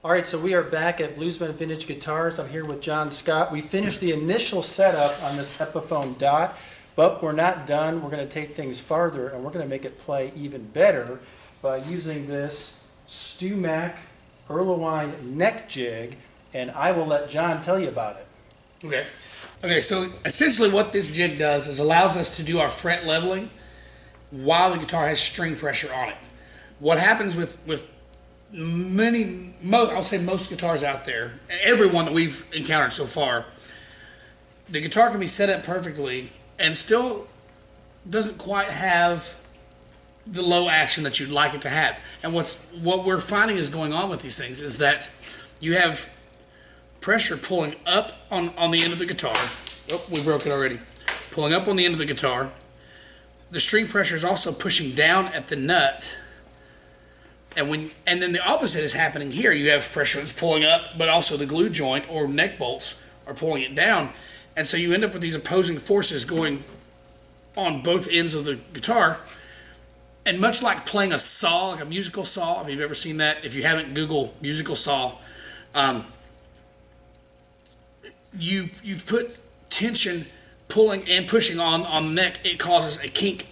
All right, so we are back at Bluesman Vintage Guitars. I'm here with John Scott. We finished the initial setup on this Epiphone Dot, but we're not done. We're going to take things farther, and we're going to make it play even better by using this Stewmac Erlewine Neck Jig, and I will let John tell you about it. Okay, so essentially what this jig does is allows us to do our fret leveling while the guitar has string pressure on it. What happens with I'll say most guitars out there, every one that we've encountered so far, the guitar can be set up perfectly and still doesn't quite have the low action that you'd like it to have. And what we're finding is going on with these things is that you have pressure pulling up on the end of the guitar. Oh, we broke it already. Pulling up on the end of the guitar. The string pressure is also pushing down at the nut. And then the opposite is happening here. You have pressure that's pulling up, but also the glue joint or neck bolts are pulling it down. And so you end up with these opposing forces going on both ends of the guitar. And much like playing a saw, like a musical saw, if you've ever seen that, if you haven't, Google musical saw. You've put tension pulling and pushing on the neck. It causes a kink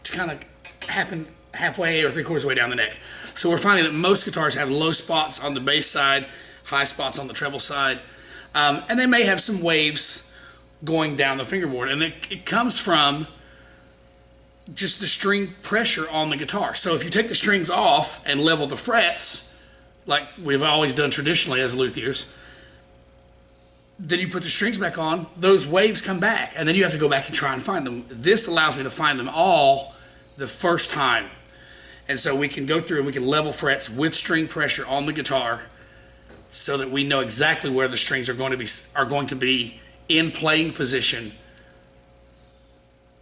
to kind of happen halfway or 3/4 way down the neck. So we're finding that most guitars have low spots on the bass side, high spots on the treble side, and they may have some waves going down the fingerboard, and it comes from just the string pressure on the guitar. So if you take the strings off and level the frets, like we've always done traditionally as luthiers, then you put the strings back on, those waves come back, and then you have to go back and try and find them. This allows me to find them all the first time. And so we can go through and we can level frets with string pressure on the guitar so that we know exactly where the strings are going to be in playing position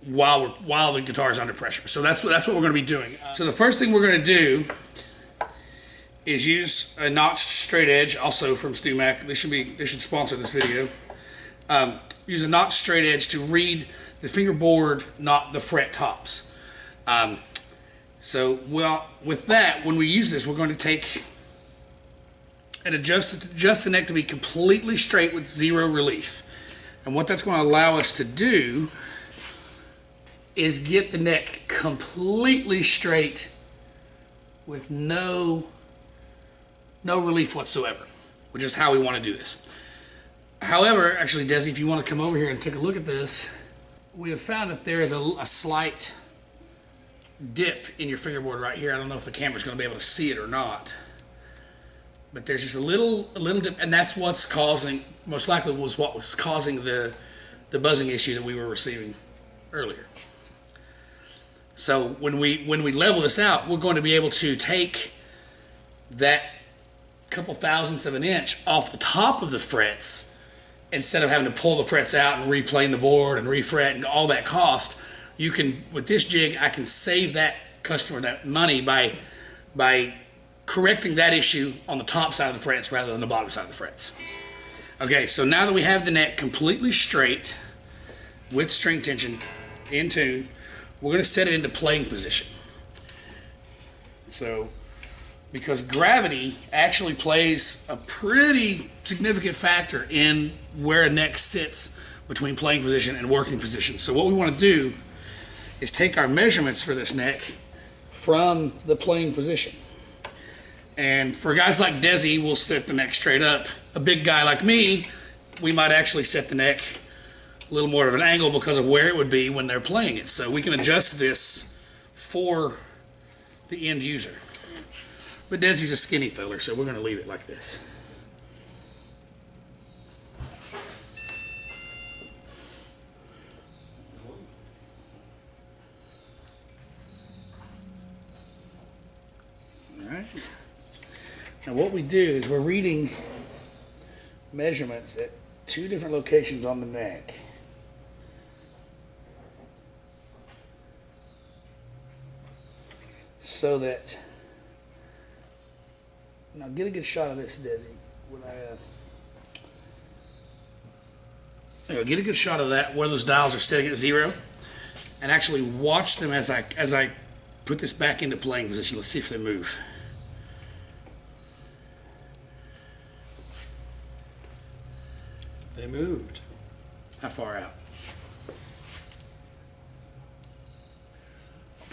while the guitar is under pressure. So that's what we're going to be doing. So the first thing we're going to do is use a notched straight edge, also from Stewmac. They should sponsor this video. Use a notched straight edge to read the fingerboard, not the fret tops. So with that, when we use this, we're going to take and adjust the neck to be completely straight with zero relief. And what that's going to allow us to do is get the neck completely straight with no relief whatsoever, which is how we want to do this. However, actually, Desi, if you want to come over here and take a look at this, we have found that there is a slight dip in your fingerboard right here. I don't know if the camera's going to be able to see it or not, but there's just a little dip, and that's what's causing, most likely was what was causing the buzzing issue that we were receiving earlier. So when we level this out, we're going to be able to take that couple thousandths of an inch off the top of the frets instead of having to pull the frets out and replane the board and refret and all that cost. You can, with this jig, I can save that customer that money by correcting that issue on the top side of the frets rather than the bottom side of the frets. Okay, so now that we have the neck completely straight with string tension in tune, we're going to set it into playing position. So, because gravity actually plays a pretty significant factor in where a neck sits between playing position and working position. So what we want to do is take our measurements for this neck from the playing position. And for guys like Desi, we'll set the neck straight up. A big guy like me, we might actually set the neck a little more of an angle because of where it would be when they're playing it. So we can adjust this for the end user. But Desi's a skinny fella, so we're going to leave it like this. Alright. Now what we do is we're reading measurements at two different locations on the neck. So that, now get a good shot of this, Desi. Get a good shot of that where those dials are setting at zero, and actually watch them as I put this back into playing position. Let's see if they move. They moved. How far out?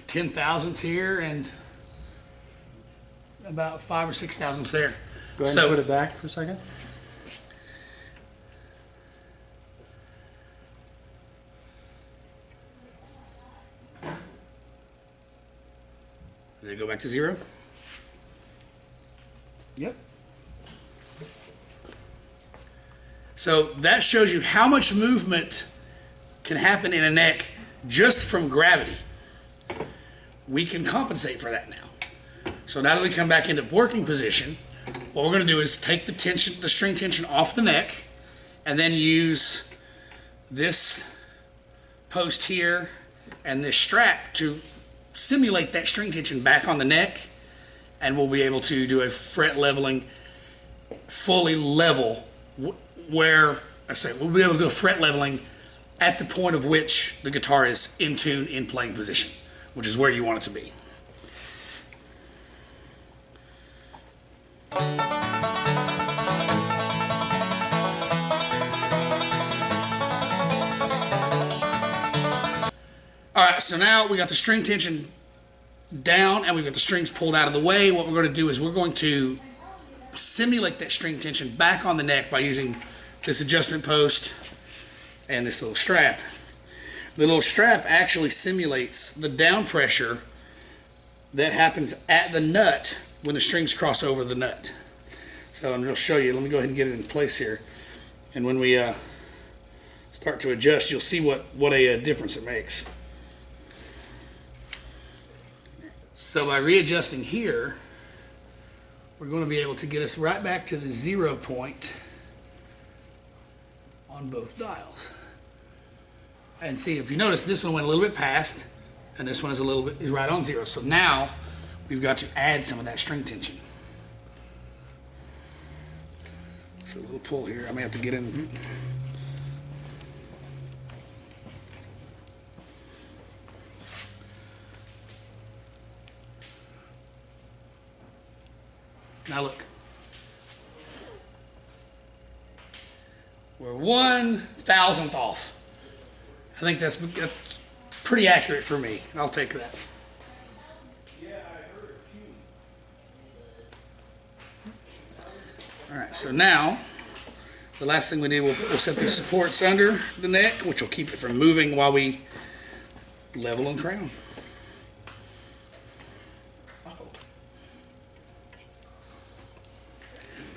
10 thousandths here and about 5 or 6 thousandths there. Go ahead and put it back for a second. Did it go back to 0? Yep. So that shows you how much movement can happen in a neck just from gravity. We can compensate for that now. So now that we come back into working position, what we're going to do is take the tension, the string tension off the neck, and then use this post here and this strap to simulate that string tension back on the neck, and we'll be able to do a fret leveling fully level where I say we'll be able to do a fret leveling at the point of which the guitar is in tune in playing position, which is where you want it to be. All right, so now we got the string tension down and we've got the strings pulled out of the way. What we're going to do is we're going to simulate that string tension back on the neck by using this adjustment post and this little strap. The little strap actually simulates the down pressure that happens at the nut when the strings cross over the nut. So I'm going to show you. Let me go ahead and get it in place here. And when we start to adjust, you'll see what a difference it makes. So by readjusting here, we're going to be able to get us right back to the 0 point on both dials. And see, if you notice, this one went a little bit past, and this one is right on 0. So now we've got to add some of that string tension. So a little pull here. I may have to get in. Now look, we're 1/1000th off. I think that's pretty accurate for me. I'll take that. All right, so now the last thing we do, we'll set these supports under the neck, which will keep it from moving while we level and crown.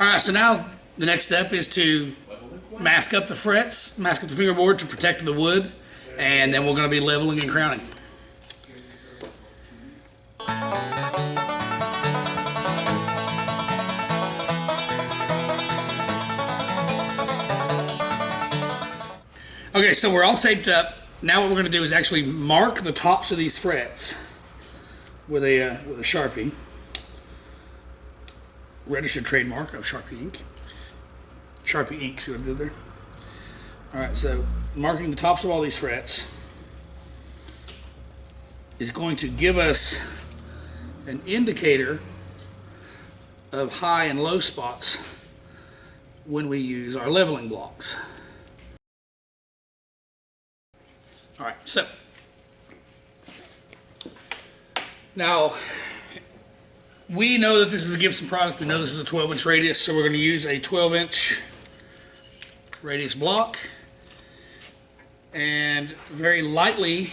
All right, so now the next step is to mask up the frets, mask up the fingerboard to protect the wood, and then we're going to be leveling and crowning. Okay, so we're all taped up. Now what we're going to do is actually mark the tops of these frets with a Sharpie. Registered trademark of Sharpie ink. Sharpie ink, see what I did there? All right, so marking the tops of all these frets is going to give us an indicator of high and low spots when we use our leveling blocks. All right, so now we know that this is a Gibson product. We know this is a 12-inch radius, so we're going to use a 12-inch radius block. And very lightly,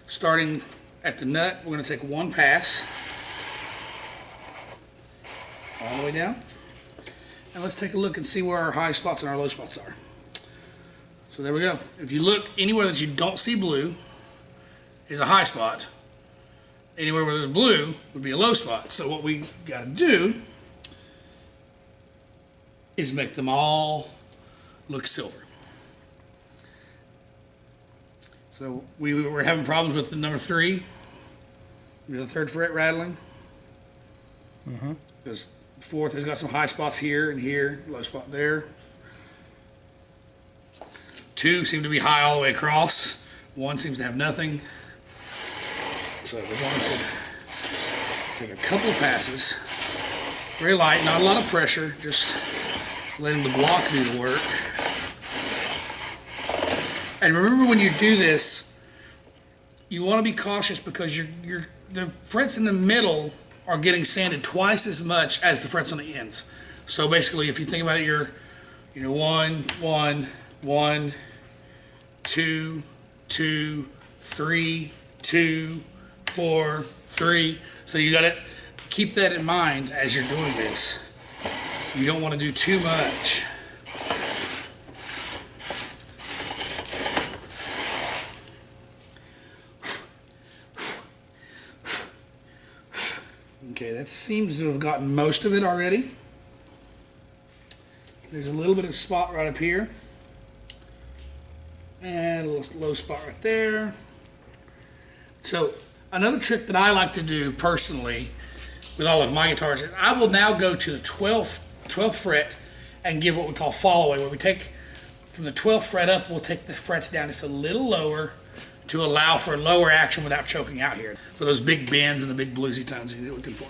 starting at the nut, we're going to take one pass all the way down. And let's take a look and see where our high spots and our low spots are. So there we go. If you look anywhere that you don't see blue is a high spot. Anywhere where there's blue would be a low spot. So what we got to do is make them all look silver. So we were having problems with the number 3, the 3rd fret rattling. Because 4th has got some high spots here and here, low spot there. 2 seem to be high all the way across. 1 seems to have nothing. So we're going to take a couple of passes, very light, not a lot of pressure, just letting the block do the work. And remember, when you do this, you want to be cautious because the frets in the middle are getting sanded twice as much as the frets on the ends. So basically, if you think about it, you're 1, 1, 1, 2, 2, 3, 2, 4, 3. So you got to keep that in mind as you're doing this. You don't want to do too much. Okay, that seems to have gotten most of it already. There's a little bit of spot right up here. And a little low spot right there. So another trick that I like to do personally with all of my guitars is I will now go to the 12th fret and give what we call fall away, where we take from the 12th fret up, we'll take the frets down just a little lower to allow for lower action without choking out here, for those big bends and the big bluesy tones that you're looking for.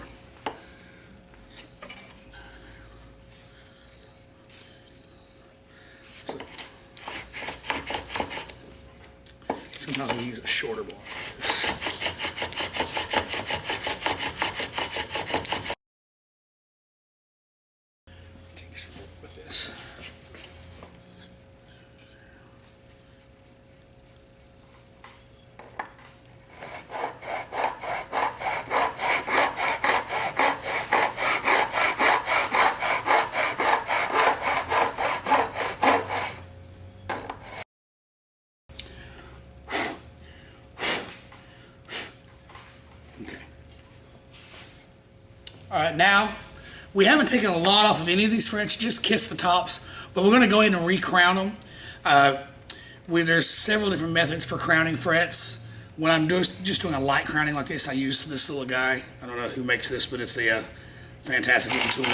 Sometimes we use a shorter block. Take just a look with this. All right, now we haven't taken a lot off of any of these frets, just kissed the tops, but we're going to go ahead and recrown them. There's several different methods for crowning frets. When I'm just doing a light crowning like this, I use this little guy. I don't know who makes this, but it's a fantastic little tool.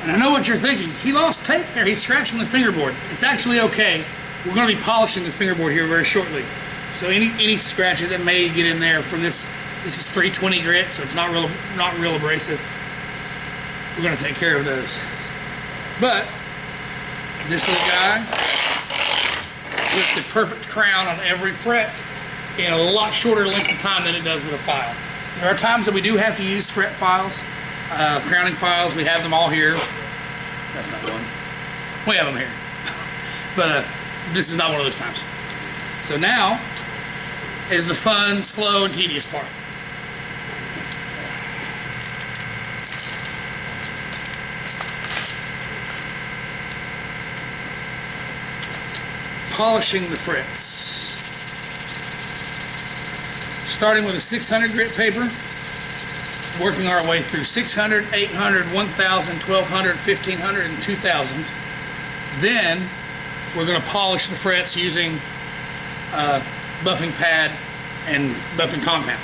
And I know what you're thinking. He lost tape there. He's scratching the fingerboard. It's actually okay. We're going to be polishing the fingerboard here very shortly. So any scratches that may get in there from this is 320 grit, so it's not real abrasive. We're going to take care of those. But this little guy gets the perfect crown on every fret in a lot shorter length of time than it does with a file. There are times that we do have to use fret files. Crowning files, we have them all here. That's not one. We have them here. But this is not one of those times. So now is the fun, slow, and tedious part. Polishing the frets. Starting with a 600 grit paper, working our way through 600, 800, 1000, 1200, 1500, and 2000. Then we're going to polish the frets using buffing pad and buffing compound.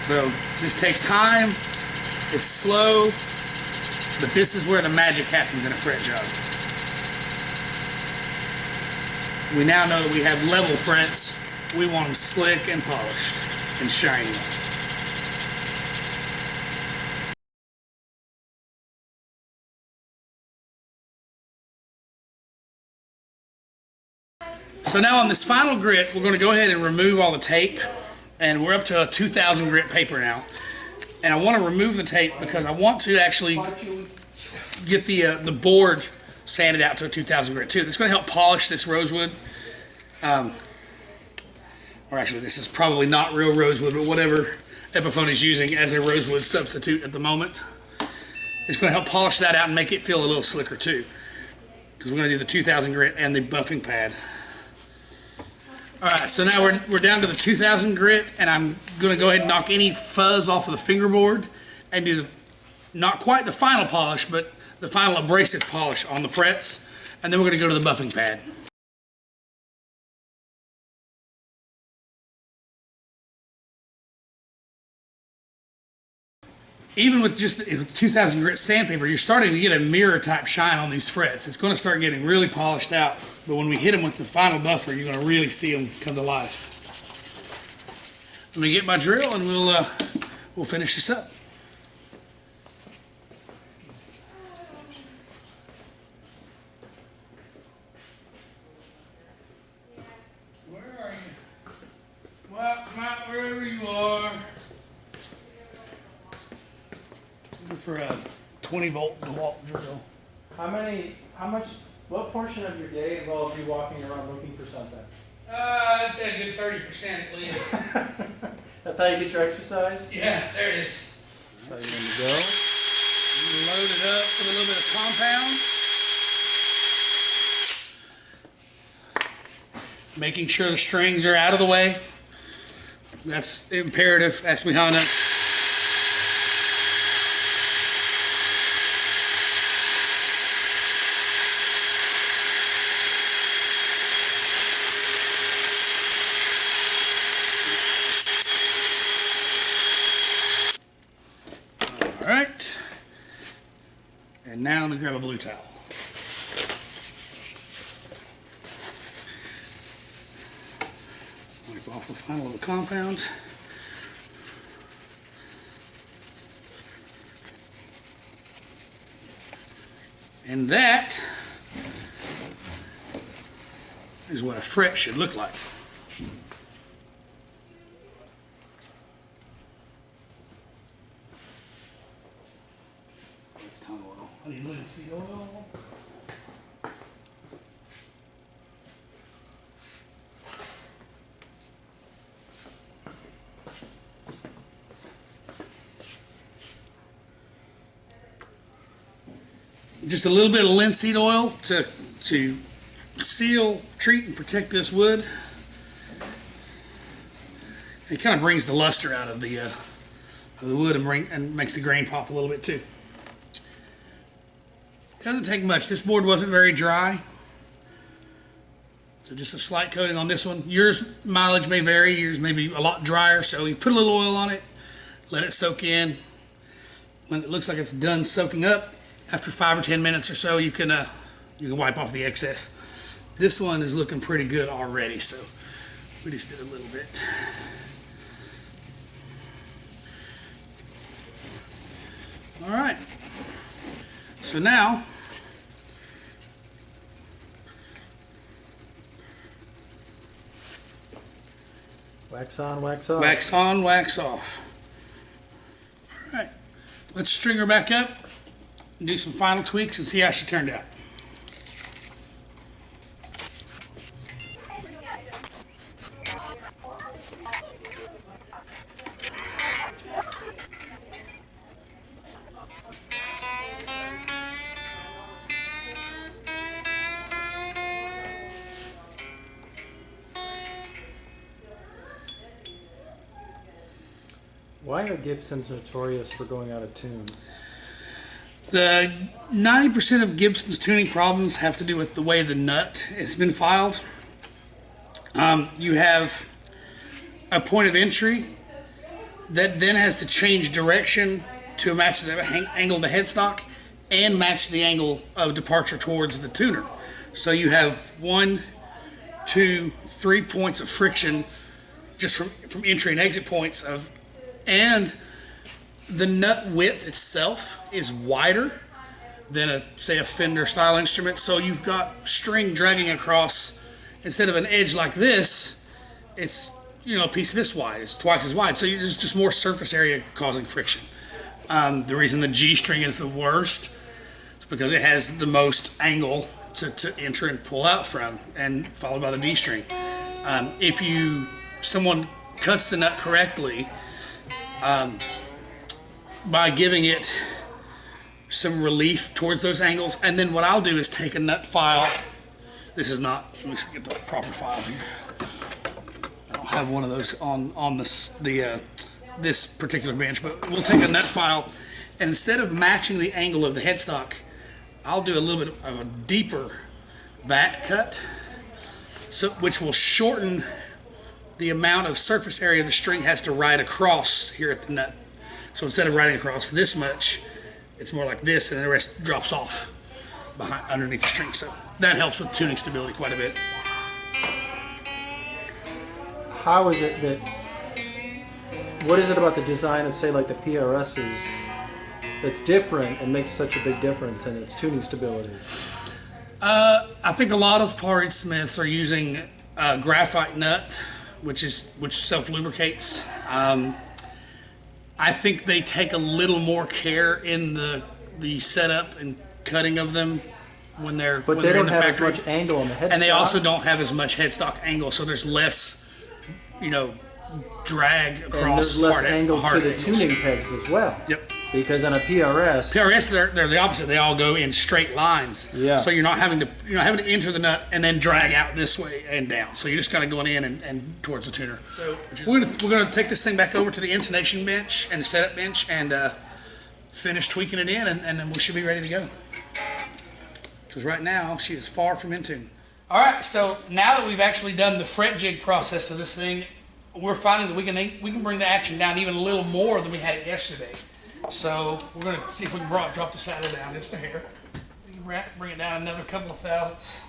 So this takes time, it's slow, but this is where the magic happens in a fret job. We now know that we have level frets. We want them slick and polished and shiny. So now on this final grit, we're going to go ahead and remove all the tape, and we're up to a 2000 grit paper now. And I want to remove the tape because I want to actually get the board sanded out to a 2000 grit too. That's going to help polish this rosewood. Or actually, this is probably not real rosewood, but whatever Epiphone is using as a rosewood substitute at the moment. It's going to help polish that out and make it feel a little slicker too. Because we're going to do the 2000 grit and the buffing pad. Alright, so now we're down to the 2000 grit, and I'm going to go ahead and knock any fuzz off of the fingerboard and do not quite the final polish, but the final abrasive polish on the frets, and then we're going to go to the buffing pad. Even with just the 2000 grit sandpaper, you're starting to get a mirror type shine on these frets. It's going to start getting really polished out, but when we hit them with the final buffer, you're going to really see them come to life. Let me get my drill and we'll finish this up. out wherever you are. For a 20-volt DeWalt drill. What portion of your day involves you walking around looking for something? I'd say a good 30% at least. That's how you get your exercise? Yeah, there it is. So you're going to go. Load it up with a little bit of compound. Making sure the strings are out of the way. That's imperative. Ask me how I know. All right. And now let me grab a blue towel. Wipe off the final of the compound. And that is what a fret should look like. I need linseed oil. Just a little bit of linseed oil to seal, treat, and protect this wood. It kind of brings the luster out of the wood and makes the grain pop a little bit too. Doesn't take much. This board wasn't very dry, so just a slight coating on this one. Yours mileage may vary. Yours may be a lot drier, so you put a little oil on it, let it soak in. When it looks like it's done soaking up, after 5 or 10 minutes or so, you can wipe off the excess. This one is looking pretty good already, so we just did a little bit. All right. So now, Wax on, wax off. wax on, wax off. All right. Let's string her back up. Do some final tweaks and see how she turned out. Why are Gibsons notorious for going out of tune? The 90% of Gibson's tuning problems have to do with the way the nut has been filed. You have a point of entry that then has to change direction to match the angle of the headstock and match the angle of departure towards the tuner. So you have 1, 2, 3 points of friction just from entry and exit points and the nut width itself is wider than say a Fender style instrument. So you've got string dragging across, instead of an edge like this, it's a piece this wide. It's twice as wide. So there's just more surface area causing friction. The reason the G string is the worst is because it has the most angle to enter and pull out from, and followed by the D string. If someone cuts the nut correctly, by giving it some relief towards those angles, and then what I'll do is take a nut file. This is not, let me get the proper file here. I don't have one of those on this particular bench, but we'll take a nut file, and instead of matching the angle of the headstock, I'll do a little bit of a deeper back cut, which will shorten the amount of surface area the string has to ride across here at the nut. So instead of riding across this much, it's more like this, and the rest drops off underneath the string. So that helps with tuning stability quite a bit. How is it that, what is it about the design of, say, like the PRSs that's different and makes such a big difference in its tuning stability? I think a lot of party smiths are using graphite nut which self lubricates. I think they take a little more care in the setup and cutting of them when they're But when they they're in don't the have factory. as much angle on the headstock. And they also don't have as much headstock angle, so there's less, drag across. And there's less hard angle to the angles. tuning pegs as well. Yep. Because on a PRS, They're the opposite. They all go in straight lines. Yeah. So you're not having to enter the nut and then drag out this way and down. So you're just kind of going in and towards the tuner. So we're gonna take this thing back over to the intonation bench and the setup bench and finish tweaking it in, and then we should be ready to go. Because right now she is far from in tune. All right. So now that we've actually done the fret jig process of this thing, we're finding that we can bring the action down even a little more than we had it yesterday. So we're going to see if we can drop the saddle down just a hair. Bring it down another couple of thousandths.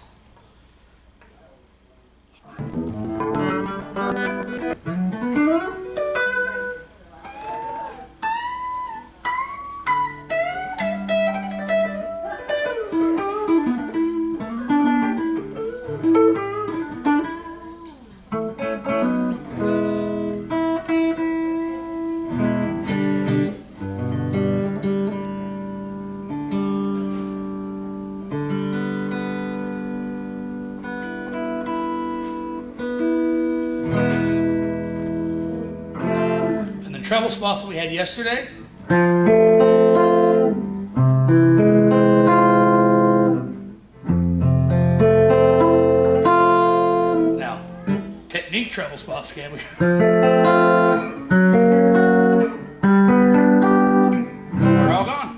Treble spots that we had yesterday. Now, technique treble spots, can we? They're all gone.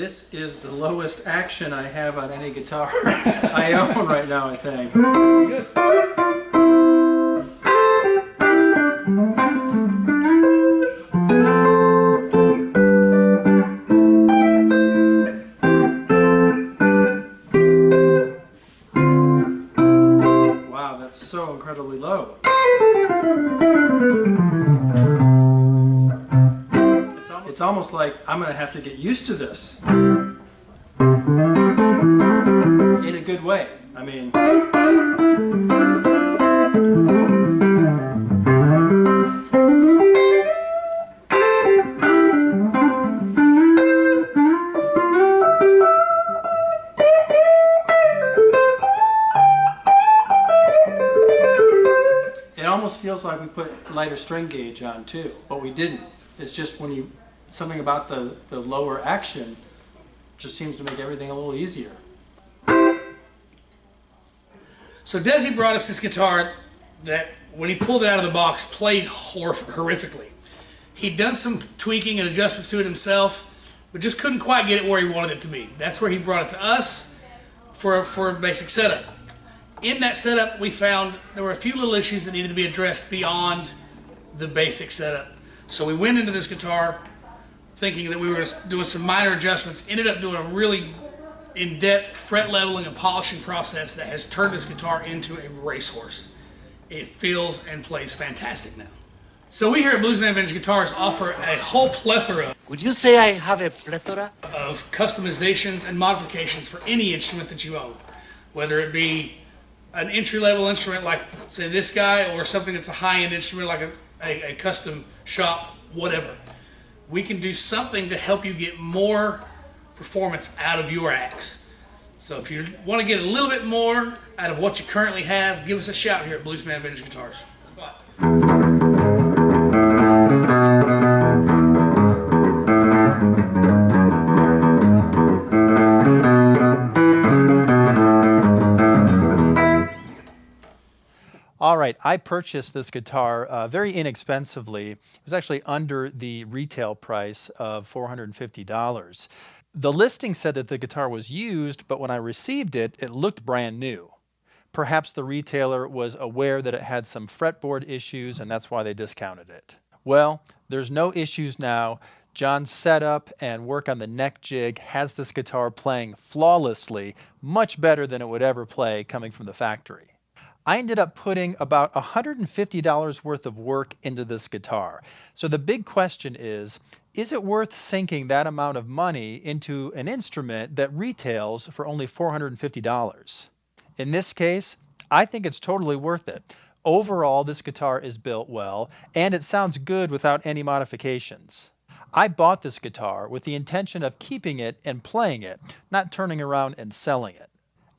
this is the lowest action I have on any guitar I own right now, I think. Good. Wow, that's so incredibly low. It's almost like I'm going to have to get used to this. In a good way. I mean... It almost feels like we put lighter string gauge on too, but we didn't. It's just when you... something about the lower action just seems to make everything a little easier. So Desi brought us this guitar that, when he pulled it out of the box, played horrifically. He'd done some tweaking and adjustments to it himself, but just couldn't quite get it where he wanted it to be. That's where he brought it to us for a basic setup. In that setup, we found there were a few little issues that needed to be addressed beyond the basic setup. So we went into this guitar thinking that we were doing some minor adjustments, ended up doing a really in-depth fret leveling and polishing process that has turned this guitar into a racehorse. It feels and plays fantastic now. So we here at Bluesman Vintage Guitars offer a whole plethora Would you say I have a plethora? of customizations and modifications for any instrument that you own. Whether it be an entry-level instrument like, say, this guy, or something that's a high-end instrument like a custom shop, whatever. We can do something to help you get more performance out of your axe. So if you want to get a little bit more out of what you currently have, give us a shout here at Bluesman Vintage Guitars. All right, I purchased this guitar very inexpensively. It was actually under the retail price of $450. The listing said that the guitar was used, but when I received it, it looked brand new. Perhaps the retailer was aware that it had some fretboard issues, and that's why they discounted it. Well, there's no issues now. John's setup and work on the neck jig has this guitar playing flawlessly, much better than it would ever play coming from the factory. I ended up putting about $150 worth of work into this guitar. So the big question is it worth sinking that amount of money into an instrument that retails for only $450? In this case, I think it's totally worth it. Overall, this guitar is built well, and it sounds good without any modifications. I bought this guitar with the intention of keeping it and playing it, not turning around and selling it.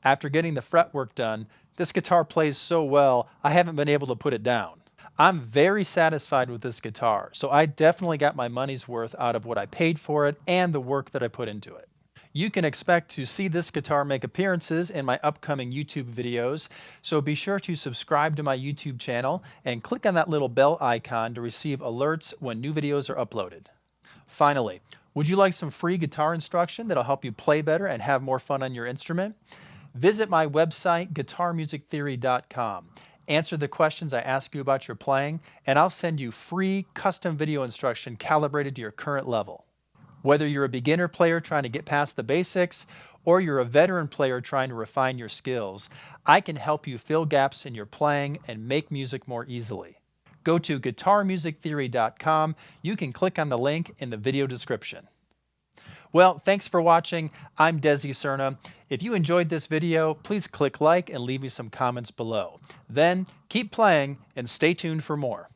After getting the fretwork done, this guitar plays so well, I haven't been able to put it down. I'm very satisfied with this guitar, so I definitely got my money's worth out of what I paid for it and the work that I put into it. You can expect to see this guitar make appearances in my upcoming YouTube videos, so be sure to subscribe to my YouTube channel and click on that little bell icon to receive alerts when new videos are uploaded. Finally, would you like some free guitar instruction that'll help you play better and have more fun on your instrument? Visit my website, guitarmusictheory.com. Answer the questions I ask you about your playing, and I'll send you free custom video instruction calibrated to your current level. Whether you're a beginner player trying to get past the basics, or you're a veteran player trying to refine your skills, I can help you fill gaps in your playing and make music more easily. Go to guitarmusictheory.com. You can click on the link in the video description. Well, thanks for watching. I'm Desi Cerna. If you enjoyed this video, please click like and leave me some comments below. Then, keep playing and stay tuned for more.